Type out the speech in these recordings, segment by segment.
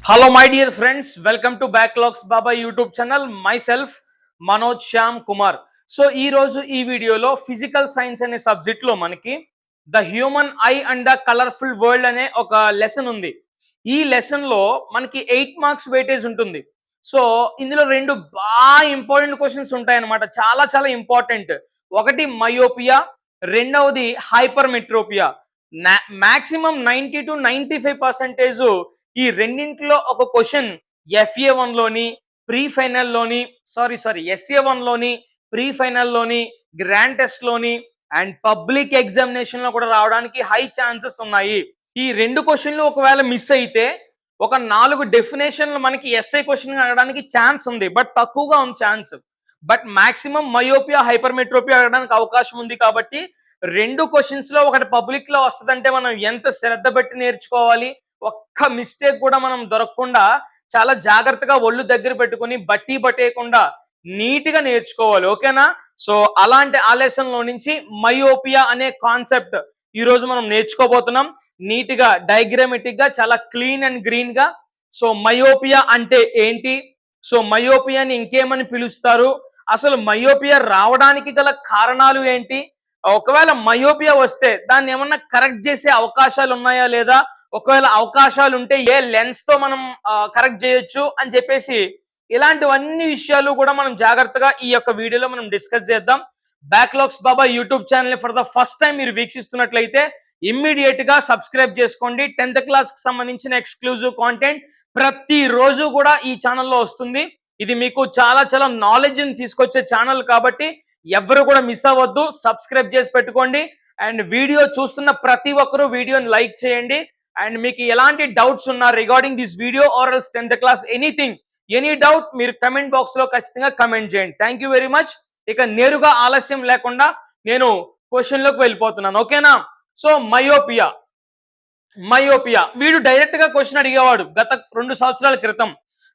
Hello, my dear friends. Welcome to Backlogs Baba YouTube channel. Myself, Manoj Shyam Kumar. So ఈ రోజు ఈ వీడియోలో physical science అనే subject లో మనకి the human I and the colourful world అనే ఒక లెసన్ ఉంది. ఈ లెసన్ లో మనకి 8 మార్క్స్ వెయిటేజ్ ఉంటుంది. సో ఇందులో రెండు బాగా ఇంపార్టెంట్ క్వశ్చన్స్ ఉంటాయి అన్నమాట. చాలా చాలా ఇంపార్టెంట్. ఒకటి మయోపియా, రెండవది హైపర్మెట్రోపియా. మాక్సిమం 90 to 95% ఈ రెండింటిలో ఒక క్వశ్చన్ FA1 లోని ప్రీ ఫైనల్ లోని SA1 లోని ప్రీ ఫైనల్ లోని గ్రాండ్ టెస్ట్ లోని అండ్ పబ్లిక్ ఎగ్జామినేషన్ లో కూడా రావడానికి హై ఛాన్సెస్ ఉన్నాయి. ఈ రెండు క్వశ్చన్లు ఒకవేళ మిస్ అయితే ఒక 4 డెఫినేషన్లు మనకి ఎస్ఐ క్వశ్చన్ అడగడానికి ఛాన్స్ ఉంది, బట్ తక్కువగా ఉంది chance. But maximum myopia hypermetropia అడగడానికి అవకాశం ఉంది. కాబట్టి రెండు క్వశ్చన్స్ లో ఒకటి పబ్లిక్ లో వస్తుందంటే మనం ఎంత శ్రద్ధ పెట్టి నేర్చుకోవాలి. ఒక్క మిస్టేక్ కూడా మనం దొరకకుండా చాలా జాగ్రత్తగా ఒళ్ళు దగ్గర పెట్టుకుని బట్టి పట్టేయకుండా నీట్ గా నేర్చుకోవాలి. ఓకేనా? సో అలాంటి ఆలస్యంలో నుంచి మయోపియా అనే కాన్సెప్ట్ ఈ రోజు మనం నేర్చుకోబోతున్నాం. నీట్ గా డయాగ్రామెటిక్ గా చాలా క్లీన్ అండ్ గ్రీన్ గా. సో మయోపియా అంటే ఏంటి, సో మయోపియాని ఇంకేమని పిలుస్తారు, అసలు మయోపియా రావడానికి గల కారణాలు ఏంటి, ఒకవేళ మయోపియా వస్తే దాన్ని ఏమన్నా కరెక్ట్ చేసే అవకాశాలు ఉన్నాయా లేదా, ఒకవేళ అవకాశాలు ఉంటే ఏ లెన్స్ తో మనం కరెక్ట్ చేయొచ్చు అని చెప్పేసి ఇలాంటివన్నీ విషయాలు కూడా మనం జాగ్రత్తగా ఈ యొక్క వీడియోలో మనం డిస్కస్ చేద్దాం. Backlogs Baba YouTube channel for the first time మీరు వీక్షిస్తున్నట్లయితే ఇమ్మీడియట్ గా సబ్స్క్రైబ్ చేసుకోండి. 10th క్లాస్ కి సంబంధించిన ఎక్స్క్లూజివ్ కాంటెంట్ ప్రతి రోజు కూడా ఈ ఛానల్లో వస్తుంది. ఇది మీకు చాలా చాలా నాలెడ్జ్ ని తీసుకొచ్చే ఛానల్ కాబట్టి ఎవరు కూడా మిస్ అవ్వద్దు, సబ్స్క్రైబ్ చేసి పెట్టుకోండి. అండ్ వీడియో చూస్తున్న ప్రతి ఒక్కరూ వీడియోని లైక్ చేయండి. అండ్ మీకు ఎలాంటి డౌట్స్ ఉన్నా regarding this video or else 10th class any doubt మీరు కమెంట్ బాక్స్ లో ఖచ్చితంగా కమెంట్ చేయండి. Thank you very much. ఇక నేరుగా ఆలస్యం లేకుండా నేను క్వశ్చన్ లోకి వెళ్ళిపోతున్నాను. ఓకేనా? సో మయోపియా వీడు డైరెక్ట్ గా క్వశ్చన్ అడిగేవాడు గత 2 సంవత్సరాల క్రితం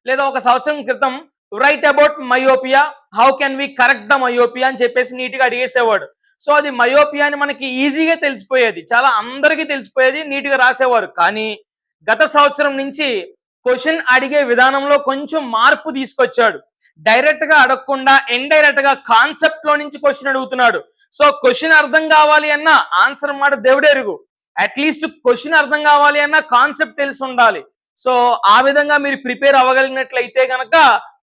లేదా 1 సంవత్సరం క్రితం. Right about myopia, how can we correct the myopia అని చెప్పేసి నీట్ గా అడిగేసేవాడు. సో అది మయోపియా అని మనకి ఈజీగా తెలిసిపోయేది, చాలా అందరికీ తెలిసిపోయేది, నీట్ గా రాసేవారు. కానీ గత సంవత్సరం నుంచి క్వశ్చన్ అడిగే విధానంలో కొంచెం మార్పు తీసుకొచ్చాడు. డైరెక్ట్ గా అడగకుండా ఇండైరెక్ట్ గా కాన్సెప్ట్ లో నుంచి క్వశ్చన్ అడుగుతున్నాడు. సో క్వశ్చన్ అర్థం కావాలి అన్నా ఆన్సర్ మాట దేవుడెరుగు, అట్లీస్ట్ క్వశ్చన్ అర్థం కావాలి అన్నా కాన్సెప్ట్ తెలిసి ఉండాలి. సో ఆ విధంగా మీరు ప్రిపేర్ అవ్వగలిగినట్లయితే కనుక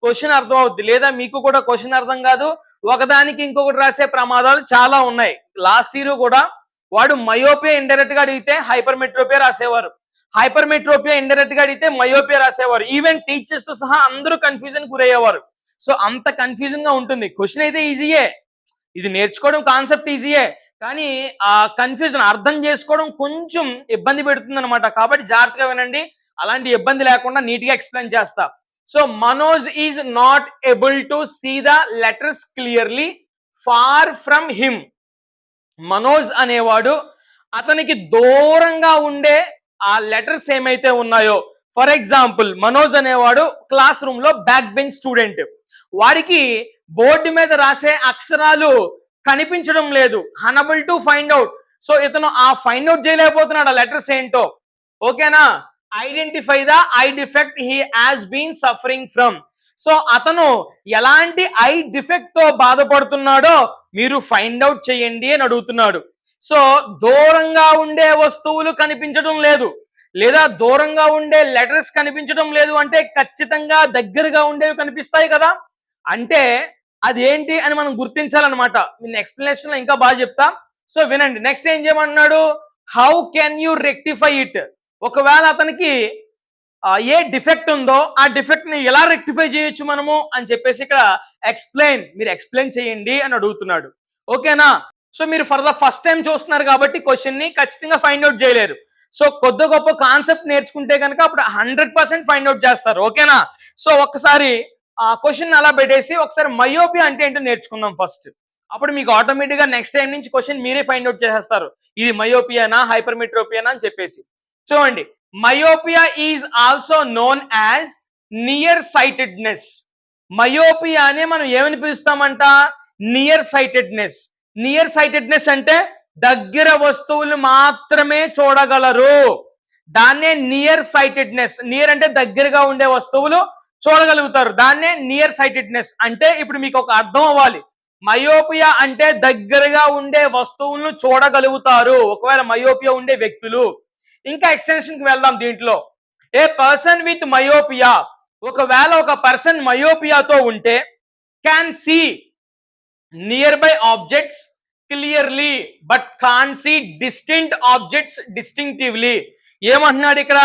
క్వశ్చన్ అర్థం అవుద్ది. లేదా మీకు కూడా క్వశ్చన్ అర్థం కాదు, ఒకదానికి ఇంకొకటి రాసే ప్రమాదాలు చాలా ఉన్నాయి. లాస్ట్ ఇయర్ కూడా వాడు మయోపియా ఇండైరెక్ట్ గా అడిగితే హైపర్మెట్రోపియా రాసేవారు, హైపర్మెట్రోపియా ఇండైరెక్ట్ గా అడిగితే మయోపియా రాసేవారు. ఈవెన్ టీచర్స్ తో సహా అందరూ కన్ఫ్యూజన్ గురయ్యేవారు. సో అంత కన్ఫ్యూజన్ గా ఉంటుంది. క్వశ్చన్ అయితే ఈజీయే, ఇది నేర్చుకోవడం కాన్సెప్ట్ ఈజీయే, కానీ ఆ కన్ఫ్యూజన్ అర్థం చేసుకోవడం కొంచెం ఇబ్బంది పెడుతుంది అనమాట. కాబట్టి జాగ్రత్తగా వినండి, అలాంటి ఇబ్బంది లేకుండా నీట్ గా ఎక్స్ప్లెయిన్ చేస్తా. So Manoj is not able to see the letters clearly far from him. Manoj అనేవాడు అతనికి దూరంగా ఉండే ఆ లెటర్స్ ఏమైతే ఉన్నాయో, ఫర్ ఎగ్జాంపుల్ మనోజ్ అనేవాడు క్లాస్ రూమ్ లో బ్యాక్ బెంచ్ స్టూడెంట్. వాడికి బోర్డు మీద రాసే అక్షరాలు కనిపించడం లేదు, unable to find out. So ఇతను ఆ ఫైండ్ అవుట్ చేయలేకపోతున్నాడు ఆ లెటర్స్ ఏంటో. ఓకేనా? Identify the eye defect he has been suffering from. So అతను ఎలాంటి ఐ డిఫెక్ట్ తో బాధపడుతున్నాడో మీరు ఫైండ్ అవుట్ చేయండి అని అడుగుతున్నాడు. సో దూరంగా ఉండే వస్తువులు కనిపించడం లేదు, లేదా దూరంగా ఉండే లెటర్స్ కనిపించడం లేదు అంటే ఖచ్చితంగా దగ్గరగా ఉండేవి కనిపిస్తాయి కదా. అంటే అదేంటి అని మనం గుర్తించాలన్నమాట. నేను ఎక్స్ప్లెనేషన్ లో ఇంకా బాగా చెప్తా. సో వినండి. నెక్స్ట్ ఏం చేయమన్నాడు, how can you rectify it. ఒకవేళ అతనికి ఏ డిఫెక్ట్ ఉందో ఆ డిఫెక్ట్ ని ఎలా రెక్టిఫై చేయొచ్చు మనము అని చెప్పేసి ఇక్కడ మీరు ఎక్స్ప్లెయిన్ చేయండి అని అడుగుతున్నాడు. ఓకేనా? సో మీరు ఫర్ ద ఫస్ట్ టైం చూస్తున్నారు కాబట్టి క్వశ్చన్ ని ఖచ్చితంగా ఫైండ్ అవుట్ చేయలేరు. సో కొద్ది గొప్ప కాన్సెప్ట్ నేర్చుకుంటే కనుక అప్పుడు 100% ఫైండ్ అవుట్ చేస్తారు. ఓకేనా? సో ఒక్కసారి ఆ క్వశ్చన్ అలా పెట్టేసి ఒకసారి మయోపియా అంటే ఏంటో నేర్చుకుందాం ఫస్ట్. అప్పుడు మీకు ఆటోమేటిక్ గా నెక్స్ట్ టైం నుంచి క్వశ్చన్ మీరే ఫైండ్ అవుట్ చేసేస్తారు, ఇది మయోపియానా హైపర్మెట్రోపియానా అని చెప్పేసి. చూడండి, myopia is also known as near sightedness. Myopia అనే మనం ఏమని పిలుస్తామంట, నియర్ సైటెడ్నెస్. నియర్ సైటెడ్నెస్ అంటే దగ్గర వస్తువులు మాత్రమే చూడగలరు. దాన్నే నియర్ సైటెడ్నెస్. నియర్ అంటే దగ్గరగా ఉండే వస్తువులు చూడగలుగుతారు, దాన్నే నియర్ సైటెడ్నెస్. అంటే ఇప్పుడు మీకు ఒక అర్థం అవ్వాలి, మయోపియా అంటే దగ్గరగా ఉండే వస్తువులను చూడగలుగుతారు ఒకవేళ మయోపియా ఉండే వ్యక్తులు. ఇంకా ఎక్స్టెన్షన్ కి వెళ్దాం దీంట్లో. ఏ పర్సన్ విత్ మయోపియా, ఒకవేళ ఒక పర్సన్ మయోపియాతో ఉంటే can see nearby objects clearly but can't see distinct objects distinctively. ఏమంటున్నాడు ఇక్కడ,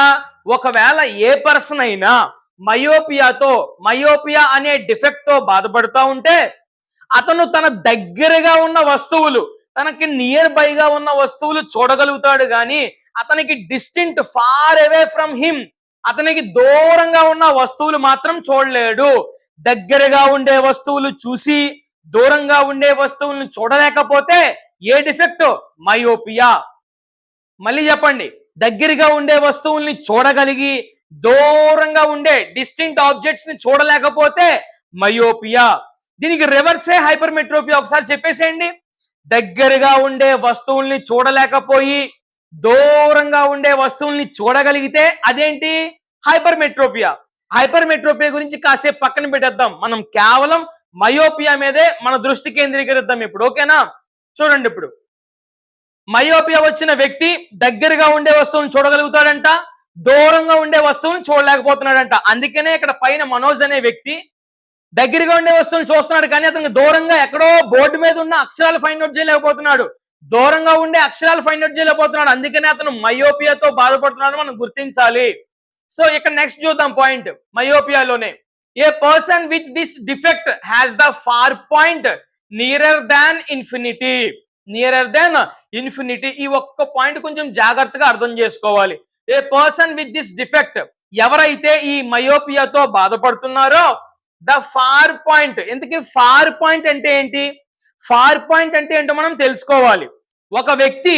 ఒకవేళ ఏ పర్సన్ అయినా మయోపియా అనే డిఫెక్ట్ తో బాధపడుతూ ఉంటే అతను తన దగ్గరగా ఉన్న వస్తువులు, తనకి నియర్ బైగా ఉన్న వస్తువులు చూడగలుగుతాడు కానీ అతనికి distinct far away from him, అతనికి దూరంగా ఉన్న వస్తువులు మాత్రం చూడలేడు. దగ్గరగా ఉండే వస్తువులు చూసి దూరంగా ఉండే వస్తువులను చూడలేకపోతే ఏ డిఫెక్ట్? మయోపియా. మళ్ళీ చెప్పండి, దగ్గరగా ఉండే వస్తువుల్ని చూడగలిగి దూరంగా ఉండే డిస్టింక్ట్ ఆబ్జెక్ట్స్ ని చూడలేకపోతే మయోపియా. దీనికి రివర్సే హైపర్మెట్రోపియా. ఒకసారి చెప్పేసేయండి, దగ్గరగా ఉండే వస్తువుల్ని చూడలేకపోయి దూరంగా ఉండే వస్తువుల్ని చూడగలిగితే అదేంటి? హైపర్మెట్రోపియా. హైపర్మెట్రోపియా గురించి కాసేపు పక్కన పెట్టేద్దాం, మనం కేవలం మయోపియా మీదే మన దృష్టి కేంద్రీకరిద్దాం ఇప్పుడు. ఓకేనా? చూడండి, ఇప్పుడు మయోపియా వచ్చిన వ్యక్తి దగ్గరగా ఉండే వస్తువుని చూడగలుగుతాడంట, దూరంగా ఉండే వస్తువుని చూడలేకపోతున్నాడంట. అందుకనే ఇక్కడ పైన మనోజ్ అనే వ్యక్తి దగ్గరగా ఉండే వస్తువుని చూస్తున్నాడు కానీ అతనికి దూరంగా ఎక్కడో బోర్డు మీద ఉన్న అక్షరాలు ఫైండ్ అవుట్ చేయలేకపోతున్నాడు, దూరంగా ఉండే అక్షరాలు ఫైండ్ అవుట్ చేయలేకపోతున్నాడు. అందుకనే అతను మయోపియాతో బాధపడుతున్నాడు, మనం గుర్తించాలి. సో ఇక్కడ నెక్స్ట్ చూద్దాం పాయింట్ మయోపియాలోనే. A person with this defect has the far point nearer than infinity. Nearer than infinity, ఈ ఒక్క పాయింట్ కొంచెం జాగ్రత్తగా అర్థం చేసుకోవాలి. A person with this defect, ఎవరైతే ఈ మయోపియాతో బాధపడుతున్నారో ద ఫార్ పాయింట్. ఎందుకు ఫార్ పాయింట్ అంటే ఏంటి? ఫార్ పాయింట్ అంటే ఏంటో మనం తెలుసుకోవాలి. ఒక వ్యక్తి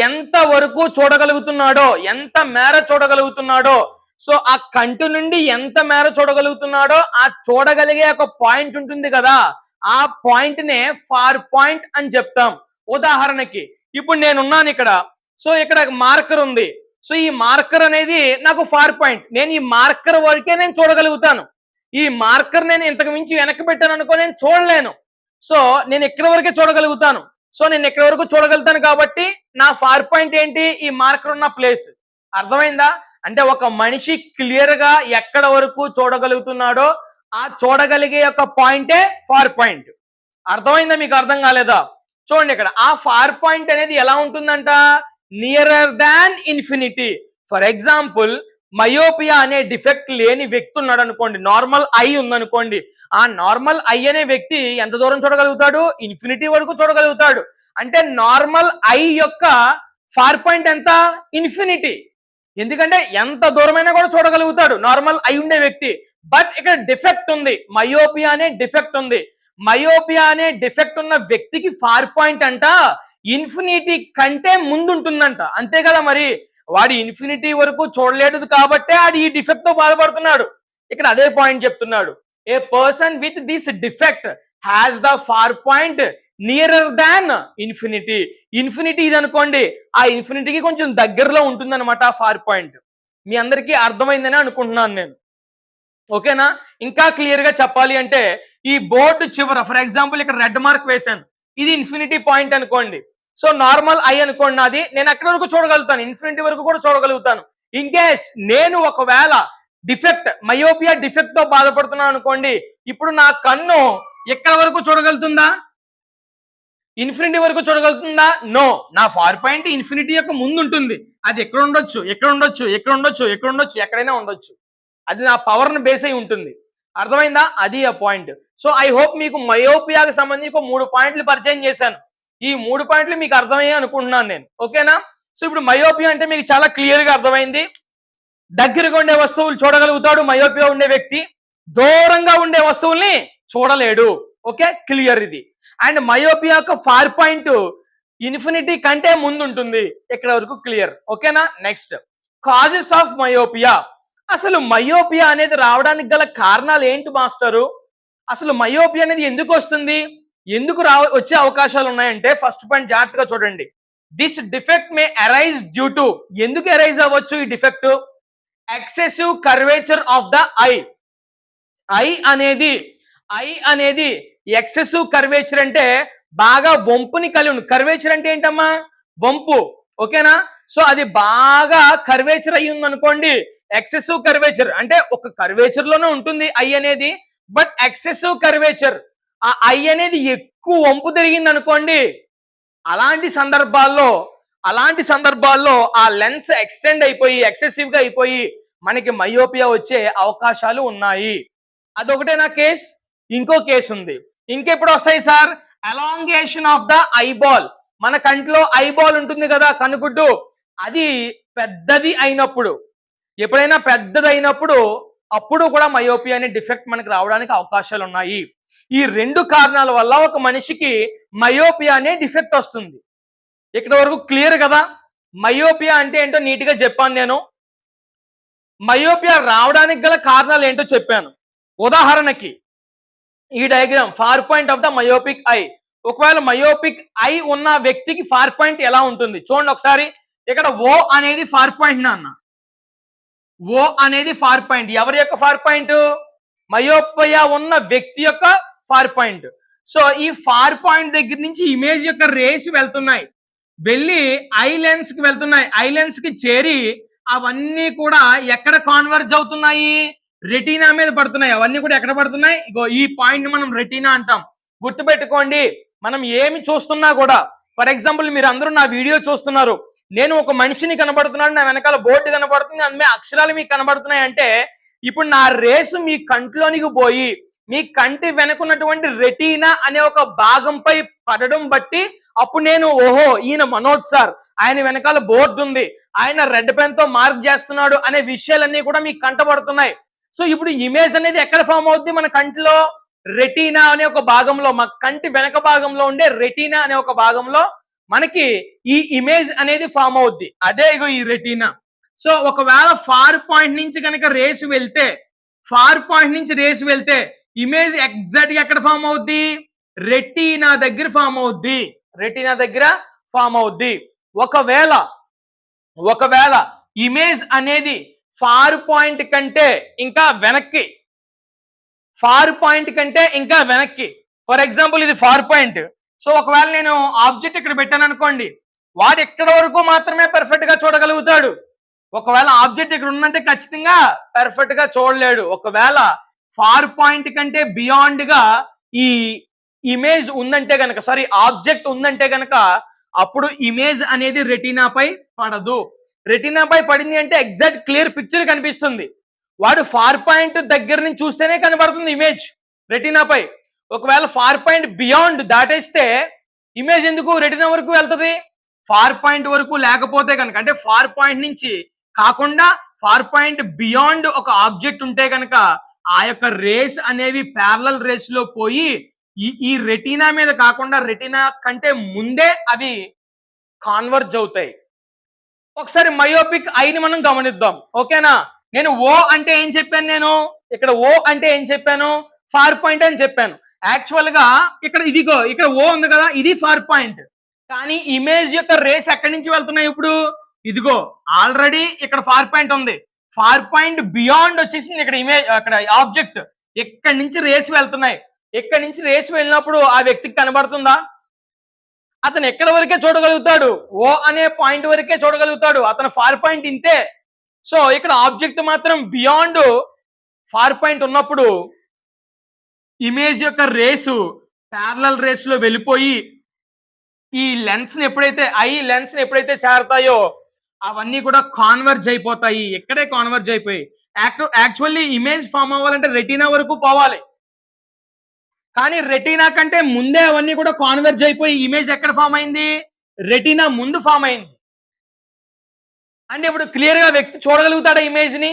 ఎంత వరకు చూడగలుగుతున్నాడో, ఎంత మేర చూడగలుగుతున్నాడో, సో ఆ కంటి నుండి ఎంత మేర చూడగలుగుతున్నాడో ఆ చూడగలిగే ఒక పాయింట్ ఉంటుంది కదా, ఆ పాయింట్ నే ఫార్ పాయింట్ అని చెప్తాం. ఉదాహరణకి ఇప్పుడు నేనున్నాను ఇక్కడ, సో ఇక్కడ మార్కర్ ఉంది, సో ఈ మార్కర్ అనేది నాకు ఫార్ పాయింట్. నేను ఈ మార్కర్ వరకే నేను చూడగలుగుతాను, ఈ మార్కర్ నేను ఇంతకు మించి వెనక్కి పెట్టాను అనుకో నేను చూడలేను. సో నేను ఎక్కడి వరకే చూడగలుగుతాను, సో నేను ఎక్కడి వరకు చూడగలుగుతాను కాబట్టి నా ఫార్ పాయింట్ ఏంటి? ఈ మార్కర్ ఉన్న ప్లేస్. అర్థమైందా? అంటే ఒక మనిషి క్లియర్ గా ఎక్కడ వరకు చూడగలుగుతున్నాడో ఆ చూడగలిగే ఒక పాయింటే ఫార్ పాయింట్. అర్థమైందా? మీకు అర్థం కాలేదా? చూడండి, ఇక్కడ ఆ ఫార్ పాయింట్ అనేది ఎలా ఉంటుందంట? Nearer than infinity. For example, myopia అనే డిఫెక్ట్ లేని వ్యక్తి ఉన్నాడు అనుకోండి, నార్మల్ ఐ ఉందనుకోండి, ఆ నార్మల్ ఐ అనే వ్యక్తి ఎంత దూరం చూడగలుగుతాడు? ఇన్ఫినిటీ వరకు చూడగలుగుతాడు. అంటే నార్మల్ ఐ యొక్క ఫార్ పాయింట్ ఎంత? ఇన్ఫినిటీ. ఎందుకంటే ఎంత దూరమైనా కూడా చూడగలుగుతాడు నార్మల్ ఐ ఉండే వ్యక్తి. బట్ ఇక్కడ డిఫెక్ట్ ఉంది, మయోపియా అనే డిఫెక్ట్ ఉంది. మయోపియా అనే డిఫెక్ట్ ఉన్న వ్యక్తికి ఫార్ పాయింట్ అంట ఇన్ఫినిటీ కంటే ముందు ఉంటుందంట. అంతే కదా, మరి వాడు ఇన్ఫినిటీ వరకు చూడలేదు కాబట్టే ఆడు ఈ డిఫెక్ట్ తో బాధపడుతున్నాడు. ఇక్కడ అదే పాయింట్ చెప్తున్నాడు. A person with this defect has the far point nearer than infinity. Infinity ఇది అనుకోండి, ఆ ఇన్ఫినిటీకి కొంచెం దగ్గరలో ఉంటుందన్నమాట ఆ ఫార్ పాయింట్. మీ అందరికీ అర్థమైందని అనుకుంటున్నాను నేను. ఓకేనా? ఇంకా క్లియర్ గా చెప్పాలి అంటే, ఈ బోర్డు చివర ఫర్ ఎగ్జాంపుల్ ఇక్కడ రెడ్ మార్క్ వేశాను, ఇది ఇన్ఫినిటీ పాయింట్ అనుకోండి. సో నార్మల్ ఐ అనుకోండి, అది నేను ఎక్కడి వరకు చూడగలుగుతాను? ఇన్ఫినిటీ వరకు కూడా చూడగలుగుతాను. ఇన్ కేస్ నేను ఒకవేళ డిఫెక్ట్ మయోపియా డిఫెక్ట్ తో బాధపడుతున్నాను అనుకోండి, ఇప్పుడు నా కన్ను ఎక్కడ వరకు చూడగలుగుతుందా? ఇన్ఫినిటీ వరకు చూడగలుగుతుందా? నో. నా ఫార్ పాయింట్ ఇన్ఫినిటీ యొక్క ముందు ఉంటుంది. అది ఎక్కడ ఉండొచ్చు, ఎక్కడ ఉండొచ్చు, ఎక్కడ ఉండొచ్చు, ఎక్కడ ఉండొచ్చు, ఎక్కడైనా ఉండొచ్చు. అది నా పవర్ ని బేస్ అయి ఉంటుంది. అర్థమైందా? అది ఆ పాయింట్. సో ఐ హోప్ మీకు మయోపియాకి సంబంధించి ఒక 3 పాయింట్లు పరిచయం చేశాను. ఈ 3 పాయింట్లు మీకు అర్థమయ్యాయి అనుకుంటున్నాను నేను. ఓకేనా? సో ఇప్పుడు మయోపియా అంటే మీకు చాలా క్లియర్ గా అర్థమైంది. దగ్గరగా ఉండే వస్తువులు చూడగలుగుతాడు మయోపియా ఉండే వ్యక్తి, దూరంగా ఉండే వస్తువుల్ని చూడలేడు. ఓకే, క్లియర్ ఇది. అండ్ మయోపియా యొక్క ఫార్ పాయింట్ ఇన్ఫినిటీ కంటే ముందు ఉంటుంది. ఇక్కడ వరకు క్లియర్. ఓకేనా? Next, causes of myopia. అసలు మయోపియా అనేది రావడానికి గల కారణాలు ఏంటి మాస్టరు? అసలు మయోపియా అనేది ఎందుకు వస్తుంది, ఎందుకు వచ్చే అవకాశాలు ఉన్నాయంటే, ఫస్ట్ పాయింట్ జాగ్రత్తగా చూడండి. This defect May arise due to, ఎందుకు అరైజ్ అవ్వచ్చు ఈ defect? Excessive curvature of the I. I అనేది ఎక్సెసివ్ కర్వేచర్ అంటే బాగా వంపుని కలిగి ఉంది. కర్వేచర్ అంటే ఏంటమ్మా? వంపు. ఓకేనా? సో అది బాగా కర్వేచర్ అయ్యి ఉంది అనుకోండి, ఎక్సెసివ్ కర్వేచర్ అంటే ఒక కర్వేచర్ లోనే ఉంటుంది ఐ అనేది, బట్ ఎక్సెసివ్ కర్వేచర్, ఆ ఐ అనేది ఎక్కువ వంపు తిరిగింది అనుకోండి, అలాంటి సందర్భాల్లో ఆ లెన్స్ ఎక్స్టెండ్ అయిపోయి ఎక్సెసివ్ గా అయిపోయి మనకి మయోపియా వచ్చే అవకాశాలు ఉన్నాయి. అదొకటేనా కేస్? ఇంకో కేసు ఉంది. ఇంకెప్పుడు వస్తాయి sir? Elongation of the eyeball. మన కంట్లో ఐబాల్ ఉంటుంది కదా, కనుగుడ్డు, అది పెద్దది అయినప్పుడు, ఎప్పుడైనా పెద్దది అయినప్పుడు అప్పుడు కూడా మయోపియా అనే డిఫెక్ట్ మనకు రావడానికి అవకాశాలు ఉన్నాయి. ఈ రెండు కారణాల వల్ల ఒక మనిషికి మయోపియా అనే డిఫెక్ట్ వస్తుంది. ఇక్కడ వరకు క్లియర్ కదా? మయోపియా అంటే ఏంటో నీట్ గా చెప్పాను నేను. మయోపియా రావడానికి గల కారణాలు ఏంటో చెప్పాను. ఉదాహరణకి ఈ diagram far point of the myopic eye. ఒకవేళ మయోపిక్ ఐ ఉన్న వ్యక్తికి ఫార్ పాయింట్ ఎలా ఉంటుంది చూడండి ఒకసారి. ఇక్కడ ఓ అనేది ఫార్ పాయింట్ నాన్న. ఓ అనేది ఫార్ పాయింట్. ఎవరి యొక్క ఫార్ పాయింట్? మయోపియా ఉన్న వ్యక్తి యొక్క ఫార్ పాయింట్. సో ఈ ఫార్ పాయింట్ దగ్గర నుంచి ఇమేజ్ యొక్క రేస్ వెళ్తున్నాయి, వెళ్ళి ఐ లెన్స్ కి వెళ్తున్నాయి. ఐ లెన్స్ కి చేరి అవన్నీ కూడా ఎక్కడ కాన్వర్జ్ అవుతున్నాయి? రెటీనా మీద పడుతున్నాయి. అవన్నీ కూడా ఎక్కడ పడుతున్నాయి? ఇగో ఈ పాయింట్ మనం రెటీనా అంటాం. గుర్తుపెట్టుకోండి, మనం ఏమి చూస్తున్నా కూడా, ఫర్ ఎగ్జాంపుల్ మీరు అందరూ నా వీడియో చూస్తున్నారు, నేను ఒక మనిషిని కనబడుతున్నాడు, నా వెనకాల బోర్డు కనబడుతుంది, అందుకే అక్షరాలు మీకు కనబడుతున్నాయి అంటే, ఇప్పుడు నా రేసు మీ కంట్లోనికి పోయి మీ కంటి వెనుకున్నటువంటి రెటీనా అనే ఒక భాగంపై పడడం బట్టి అప్పుడు నేను ఓహో ఈయన మనోజ్ సార్, ఆయన వెనకాల బోర్డు ఉంది, ఆయన రెడ్ పెన్ తో మార్క్ చేస్తున్నాడు అనే విషయాలన్నీ కూడా మీకు కంటపడుతున్నాయి. సో ఇప్పుడు ఇమేజ్ అనేది ఎక్కడ ఫామ్ అవుద్ది? మన కంటిలో రెటీనా అనే ఒక భాగంలో, మా కంటి వెనక భాగంలో ఉండే రెటీనా అనే ఒక భాగంలో మనకి ఈ ఇమేజ్ అనేది ఫామ్ అవుద్ది. అదే ఇగో ఈ రెటీనా. సో ఒకవేళ ఫార్ పాయింట్ నుంచి కనుక రేసు వెళ్తే ఇమేజ్ ఎగ్జాక్ట్ గా ఎక్కడ ఫామ్ అవుద్ది? రెటీనా దగ్గర ఫామ్ అవుద్ది. ఒకవేళ ఇమేజ్ అనేది ఫార్ పాయింట్ కంటే ఇంకా వెనక్కి, ఫర్ ఎగ్జాంపుల్ ఇది ఫార్ పాయింట్. సో ఒకవేళ నేను ఆబ్జెక్ట్ ఇక్కడ పెట్టాను అనుకోండి, వాడు ఎక్కడ వరకు మాత్రమే పర్ఫెక్ట్ గా చూడగలుగుతాడు. ఒకవేళ ఆబ్జెక్ట్ ఇక్కడ ఉందంటే ఖచ్చితంగా పర్ఫెక్ట్ గా చూడలేడు. ఒకవేళ ఫార్ పాయింట్ కంటే బియాండ్ గా ఈ ఇమేజ్ ఉందంటే గనక, ఆబ్జెక్ట్ ఉందంటే గనక, అప్పుడు ఇమేజ్ అనేది రెటీనాపై పడదు. రెటీనాపై పడింది అంటే ఎగ్జాక్ట్ క్లియర్ పిక్చర్ కనిపిస్తుంది. వాడు ఫార్ పాయింట్ దగ్గర నుంచి చూస్తేనే కనబడుతుంది ఇమేజ్ రెటీనాపై. ఒకవేళ ఫార్ పాయింట్ బియాండ్ దాటేస్తే ఇమేజ్ ఎందుకు రెటీనా వరకు వెళ్తుంది? ఫార్ పాయింట్ వరకు లేకపోతే కనుక, అంటే ఫార్ పాయింట్ నుంచి కాకుండా ఫార్ పాయింట్ బియాండ్ ఒక ఆబ్జెక్ట్ ఉంటే కనుక ఆ యొక్క రేస్ అనేవి ప్యారలల్ రేస్ లో పోయి ఈ రెటీనా మీద కాకుండా రెటీనా కంటే ముందే అవి కాన్వర్జ్ అవుతాయి. ఒకసారి మయోపిక్ ఐని మనం గమనిద్దాం. ఓకేనా? నేను ఓ అంటే ఏం చెప్పాను? ఫార్ పాయింట్ అని చెప్పాను. యాక్చువల్ గా ఇక్కడ ఓ ఉంది కదా, ఇది ఫార్ పాయింట్. కానీ ఇమేజ్ యొక్క రేస్ ఎక్కడి నుంచి వెళ్తున్నాయి? ఇప్పుడు ఇదిగో ఆల్రెడీ ఇక్కడ ఫార్ పాయింట్ ఉంది. ఫార్ పాయింట్ బియాండ్ వచ్చేసింది ఇక్కడ ఇమేజ్, అక్కడ ఆబ్జెక్ట్. ఎక్కడి నుంచి రేస్ వెళ్తున్నాయి. ఎక్కడి నుంచి రేస్ వెళ్ళినప్పుడు ఆ వ్యక్తికి కనబడుతుందా? అతను ఎక్కడ వరకే చూడగలుగుతాడు? ఓ అనే పాయింట్ వరకే చూడగలుగుతాడు. అతను ఫార్ పాయింట్ ఇంతే. సో ఇక్కడ ఆబ్జెక్ట్ మాత్రం బియాండ్ ఫార్ పాయింట్ ఉన్నప్పుడు ఇమేజ్ యొక్క రేసు ప్యారలల్ రేస్ లో వెళ్ళిపోయి ఈ లెన్స్ ని ఎప్పుడైతే చేరతాయో అవన్నీ కూడా కాన్వర్జ్ అయిపోతాయి. ఎక్కడే కాన్వర్జ్ అయిపోయి యాక్చువల్లీ ఇమేజ్ ఫామ్ అవ్వాలంటే రెటీనా వరకు పోవాలి, కానీ రెటీనా కంటే ముందే అవన్నీ కూడా కాన్వర్జ్ అయిపోయి ఇమేజ్ ఎక్కడ ఫామ్ అయింది? రెటీనా ముందు ఫామ్ అయింది. అంటే ఇప్పుడు క్లియర్ గా వ్యక్తి చూడగలుగుతాడా ఇమేజ్ ని?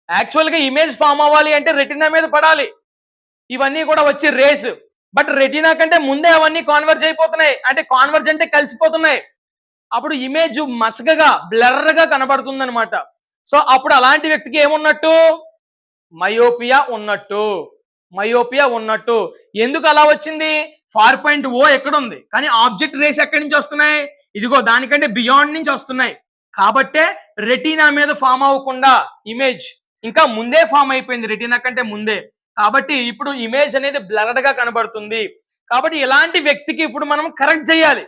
యాక్చువల్ గా ఇమేజ్ ఫామ్ అవ్వాలి అంటే రెటీనా మీద పడాలి ఇవన్నీ కూడా వచ్చి రేస్. బట్ రెటీనా కంటే ముందే అవన్నీ కాన్వర్జ్ అయిపోతున్నాయి. అంటే కాన్వర్జ్ అంటే కలిసిపోతున్నాయి. అప్పుడు ఇమేజ్ మసకగా బ్లర్ గా కనబడుతుంది అనమాట. సో అప్పుడు అలాంటి వ్యక్తికి ఏమున్నట్టు? మయోపియా ఉన్నట్టు. ఎందుకు అలా వచ్చింది? ఫార్ పాయింట్ ఓ ఎక్కడ ఉంది, కానీ ఆబ్జెక్ట్ రేస్ ఎక్కడి నుంచి వస్తున్నాయి? ఇదిగో దానికంటే బియాండ్ నుంచి వస్తున్నాయి. కాబట్టే రెటీనా మీద ఫామ్ అవ్వకుండా ఇమేజ్ ఇంకా ముందే ఫామ్ అయిపోయింది రెటీనా కంటే ముందే. కాబట్టి ఇప్పుడు ఇమేజ్ అనేది బ్లర్డ్ గా కనబడుతుంది. కాబట్టి ఇలాంటి వ్యక్తికి ఇప్పుడు మనం కరెక్ట్ చేయాలి.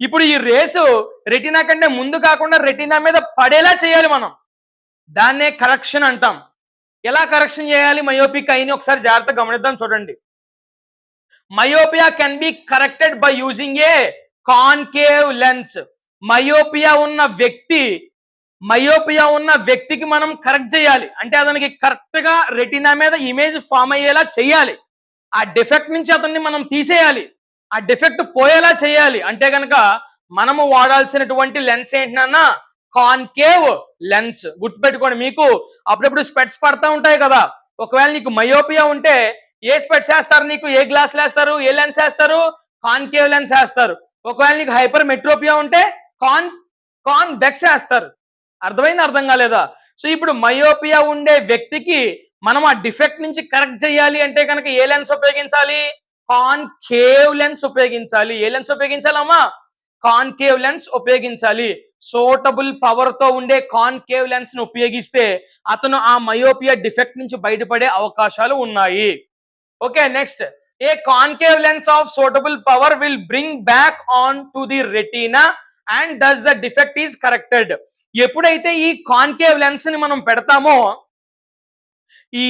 ఇప్పుడు ఈ రేసు రెటీనా కంటే ముందు కాకుండా రెటీనా మీద పడేలా చేయాలి మనం. దాన్నే కరెక్షన్ అంటాం. ఎలా కరెక్షన్ చేయాలి మయోపిక్ ఐని ఒకసారి జాగ్రత్తగా గమనిద్దాం చూడండి. Myopia can be corrected by using a concave lens. Myopia ఉన్న వ్యక్తికి మనం కరెక్ట్ చేయాలి. అంటే అతనికి కరెక్ట్ గా రెటీనా మీద ఇమేజ్ ఫామ్ అయ్యేలా చేయాలి. ఆ డిఫెక్ట్ నుంచి అతన్ని మనం తీసేయాలి. ఆ డిఫెక్ట్ పోయేలా చేయాలి. అంటే కనుక మనము వాడాల్సినటువంటి లెన్స్ ఏంటన్నా కాన్కేవ్ లెన్స్. గుర్తుపెట్టుకోండి, మీకు అప్పుడప్పుడు స్పెట్స్ పడతా ఉంటాయి కదా. ఒకవేళ నీకు మయోపియా ఉంటే ఏ స్పెట్స్ వేస్తారు, నీకు ఏ గ్లాస్ వేస్తారు, ఏ లెన్స్ వేస్తారు, కాన్కేవ్ లెన్స్ వేస్తారు. ఒకవేళ నీకు హైపర్ మెట్రోపియా ఉంటే కాన్వెక్స్ వేస్తారు. అర్థమైంది, అర్థం కాలేదా? సో ఇప్పుడు మయోపియా ఉండే వ్యక్తికి మనం ఆ డిఫెక్ట్ నుంచి కరెక్ట్ చేయాలి అంటే కనుక ఏ లెన్స్ ఉపయోగించాలి? కాన్కేవ్ లెన్స్ ఉపయోగించాలి. ఏ లెన్స్ ఉపయోగించాలమ్మా? కాన్కేవ్ లెన్స్ ఉపయోగించాలి. సూటబుల్ పవర్ తో ఉండే కాన్కేవ్ లెన్స్ ను ఉపయోగిస్తే అతను ఆ మయోపియా డిఫెక్ట్ నుంచి బయటపడే అవకాశాలు ఉన్నాయి. Okay, next. A concave lens of suitable power will bring back on to the retina and thus the defect is corrected. ఎప్పుడైతే ఈ కాన్కేవ్ లెన్స్ ని మనం పెడతామో, ఈ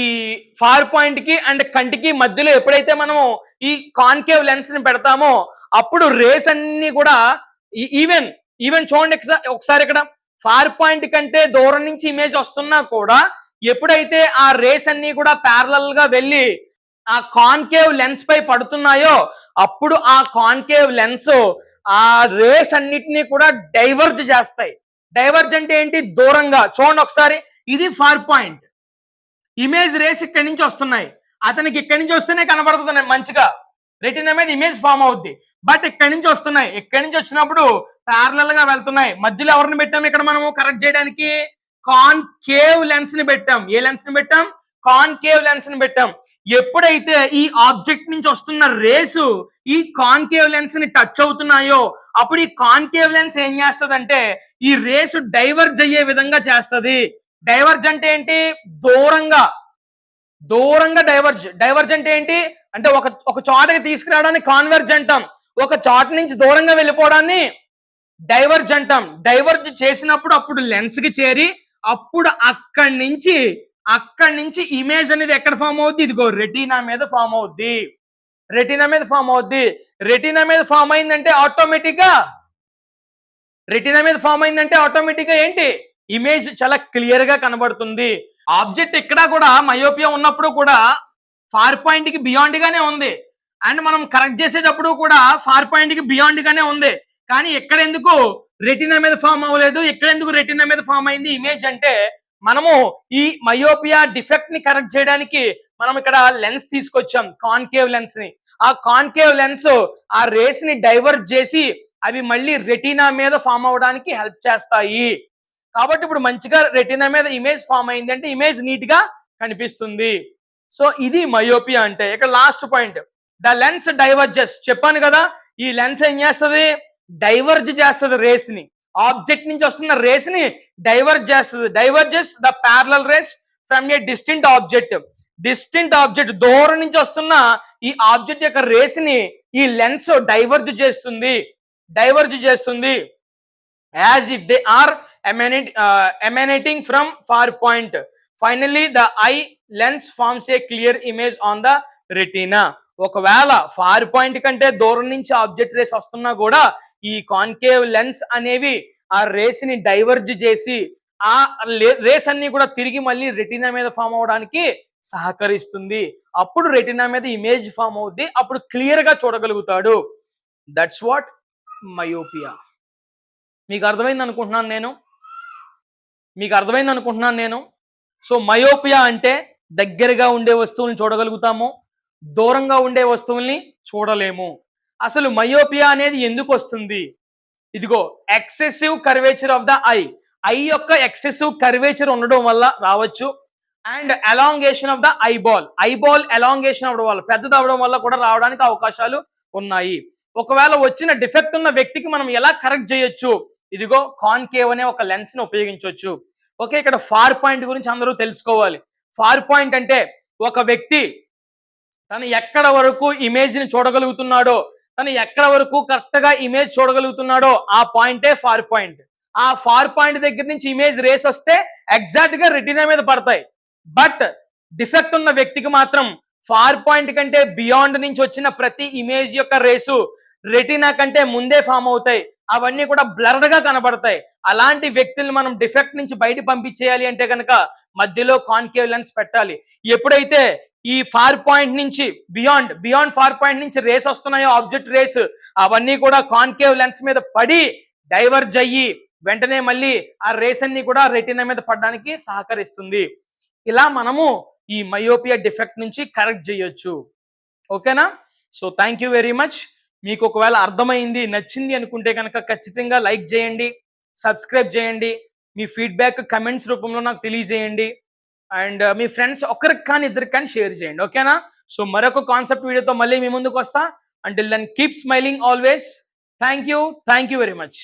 ఫార్ పాయింట్ కి అండ్ కంటికి మధ్యలో ఎప్పుడైతే మనము ఈ కాన్కేవ్ లెన్స్ ని పెడతామో అప్పుడు రేస్ అన్ని కూడా ఈవెన్ చూడండి ఒకసారి ఇక్కడ ఫార్ పాయింట్ కంటే దూరం నుంచి ఇమేజ్ వస్తున్నా కూడా ఎప్పుడైతే ఆ రేస్ అన్ని కూడా ప్యారలల్ గా వెళ్ళి ఆ కాన్కేవ్ లెన్స్ పై పడుతున్నాయో అప్పుడు ఆ కాన్కేవ్ లెన్స్ ఆ రేస్ అన్నిటినీ కూడా డైవర్జ్ చేస్తాయి. డైవర్జ్ అంటే ఏంటి? దూరంగా. చూడండి ఒకసారి, ఇది ఫార్ పాయింట్. ఇమేజ్ రేస్ ఇక్కడి నుంచి వస్తున్నాయి. అతనికి ఇక్కడి నుంచి వస్తేనే కనబడుతున్నాయి మంచిగా, రెటీనా మీద ఇమేజ్ ఫామ్ అవుద్ది. బట్ ఇక్కడి నుంచి వస్తున్నాయి. ఇక్కడి నుంచి వచ్చినప్పుడు ప్యారలల్ గా వెళ్తున్నాయి. మధ్యలో ఎవరిని పెట్టాం ఇక్కడ మనము కరెక్ట్ చేయడానికి? కాన్కేవ్ లెన్స్ ని పెట్టాం. ఏ లెన్స్ ని పెట్టాం? కాన్కేవ్ లెన్స్ ని పెట్టాం. ఎప్పుడైతే ఈ ఆబ్జెక్ట్ నుంచి వస్తున్న రేసు ఈ కాన్కేవ్ లెన్స్ ని టచ్ అవుతున్నాయో అప్పుడు ఈ కాన్కేవ్ లెన్స్ ఏం చేస్తదంటే ఈ రేసు డైవర్జ్ అయ్యే విధంగా చేస్తది. డైవర్జ్ అంటే ఏంటి? దూరంగా డైవర్జ్ అంటే ఏంటి అంటే ఒక చోటకి తీసుకురావడాన్ని కాన్వర్జ్ అంటాం. ఒక చోట నుంచి దూరంగా వెళ్ళిపోవడాన్ని డైవర్జ్ అంటాం. డైవర్జ్ చేసినప్పుడు అప్పుడు లెన్స్ కి చేరి అప్పుడు అక్కడి నుంచి ఇమేజ్ అనేది ఎక్కడ ఫామ్ అవుద్ది? ఇదిగో రెటీనా మీద ఫామ్ అవుద్ది. రెటీనా మీద ఫామ్ అయిందంటే ఆటోమేటిక్ గా ఏంటి? ఇమేజ్ చాలా క్లియర్ గా కనబడుతుంది. ఆబ్జెక్ట్ ఇక్కడ కూడా మయోపియా ఉన్నప్పుడు కూడా ఫార్ పాయింట్ కి బియాండ్ గానే ఉంది. అండ్ మనం కరెక్ట్ చేసేటప్పుడు కూడా ఫార్ పాయింట్ కి బియాండ్ గానే ఉంది. కానీ ఎక్కడ ఎందుకు రెటీనా మీద ఫామ్ అవ్వలేదు? ఎక్కడ ఎందుకు రెటీనా మీద ఫామ్ అయింది ఇమేజ్ అంటే మనము ఈ మయోపియా డిఫెక్ట్ ని కరెక్ట్ చేయడానికి మనం ఇక్కడ లెన్స్ తీసుకొచ్చాం, కాన్కేవ్ లెన్స్ ని. ఆ కాన్కేవ్ లెన్స్ ఆ రేస్ ని డైవర్ట్ చేసి అవి మళ్ళీ రెటీనా మీద ఫామ్ అవడానికి హెల్ప్ చేస్తాయి. కాబట్టి ఇప్పుడు మంచిగా రెటీనా మీద ఇమేజ్ ఫామ్ అయింది అంటే ఇమేజ్ నీట్ గా కనిపిస్తుంది. సో ఇది మయోపియా అంటే. ఇక్కడ last point, the lens diverges. చెప్పాను కదా, ఈ లెన్స్ ఏం చేస్తుంది? డైవర్జ్ చేస్తుంది రేస్ ని. ఆబ్జెక్ట్ నుంచి వస్తున్న రేస్ ని డైవర్జ్ చేస్తుంది. Diverges the parallel rays from a distinct object. దూరం నుంచి వస్తున్న ఈ ఆబ్జెక్ట్ యొక్క రేస్ ని ఈ లెన్స్ డైవర్జ్ చేస్తుంది as if they are emanating from far point. Finally the eye lens forms a clear image on the retina. ఒకవేళ far point కంటే దూరం నుంచి ఆబ్జెక్ట్ రేస్ వస్తున్నా కూడా ఈ కాన్కేవ్ లెన్స్ అనేవి ఆ రేస్ ని డైవర్జ్ చేసి ఆ రేస్ అన్ని కూడా తిరిగి మళ్ళీ రెటీనా మీద ఫామ్ అవడానికి సహకరిస్తుంది. అప్పుడు రెటీనా మీద ఇమేజ్ ఫామ్ అవుద్ది. అప్పుడు క్లియర్ గా చూడగలుగుతాడు. That's what myopia. మీకు అర్థమైంది అనుకుంటున్నాను నేను. సో మయోపియా అంటే దగ్గరగా ఉండే వస్తువుల్ని చూడగలుగుతాము, దూరంగా ఉండే వస్తువుల్ని చూడలేము. అసలు మయోపియా అనేది ఎందుకు వస్తుంది? ఇదిగో excessive curvature of the I యొక్క ఎక్సెసివ్ కర్వేచర్ ఉండడం వల్ల రావచ్చు. And elongation of the eyeball elongation అవడం వల్ల, పెద్దది అవడం వల్ల కూడా రావడానికి అవకాశాలు ఉన్నాయి. ఒకవేళ వచ్చిన డిఫెక్ట్ ఉన్న వ్యక్తికి మనం ఎలా కరెక్ట్ చేయొచ్చు, ఇదిగో కాన్కేవ్ అనే ఒక లెన్స్ ని ఉపయోగించవచ్చు. ఓకే, ఇక్కడ ఫార్ పాయింట్ గురించి అందరూ తెలుసుకోవాలి. ఫార్ పాయింట్ అంటే ఒక వ్యక్తి తను ఎక్కడ వరకు ఇమేజ్ ని చూడగలుగుతున్నాడో, తను ఎక్కడ వరకు కరెక్ట్ గా ఇమేజ్ చూడగలుగుతున్నాడో ఆ పాయింటే ఫార్ పాయింట్. ఆ ఫార్ పాయింట్ దగ్గర నుంచి ఇమేజ్ రేస్ వస్తే ఎగ్జాక్ట్ గా రెటీనా మీద పడతాయి. బట్ డిఫెక్ట్ ఉన్న వ్యక్తికి మాత్రం ఫార్ పాయింట్ కంటే బియాండ్ నుంచి వచ్చిన ప్రతి ఇమేజ్ యొక్క రేసు రెటీనా కంటే ముందే ఫామ్ అవుతాయి. అవన్నీ కూడా బ్లర్డ్ గా కనబడతాయి. అలాంటి వ్యక్తుల్ని మనం డిఫెక్ట్ నుంచి బయట పంపించేయాలి అంటే కనుక మధ్యలో కాన్కేవ్ లెన్స్ పెట్టాలి. ఎప్పుడైతే ఈ ఫార్ పాయింట్ నుంచి బియాండ్ ఫార్ పాయింట్ నుంచి రేస్ వస్తున్నాయో, ఆబ్జెక్ట్ రేస్, అవన్నీ కూడా కాన్కేవ్ లెన్స్ మీద పడి డైవర్జ్ అయ్యి వెంటనే మళ్ళీ ఆ రేస్ అన్ని కూడా రెటీనా మీద పడడానికి సహకరిస్తుంది. ఇలా మనము ఈ మయోపియా డిఫెక్ట్ నుంచి కరెక్ట్ చేయొచ్చు. ఓకేనా? So thank you very much. మీకు ఒకవేళ అర్థమైంది, నచ్చింది అనుకుంటే కనుక ఖచ్చితంగా లైక్ చేయండి, సబ్స్క్రైబ్ చేయండి, మీ ఫీడ్బ్యాక్ కమెంట్స్ రూపంలో నాకు తెలియజేయండి. అండ్ మీ ఫ్రెండ్స్ ఒకరికి కానీ ఇద్దరికి కానీ షేర్ చేయండి. ఓకేనా? సో మరొక కాన్సెప్ట్ వీడియోతో మళ్ళీ మీ ముందుకు వస్తా. Until then keep smiling always. Thank you very much.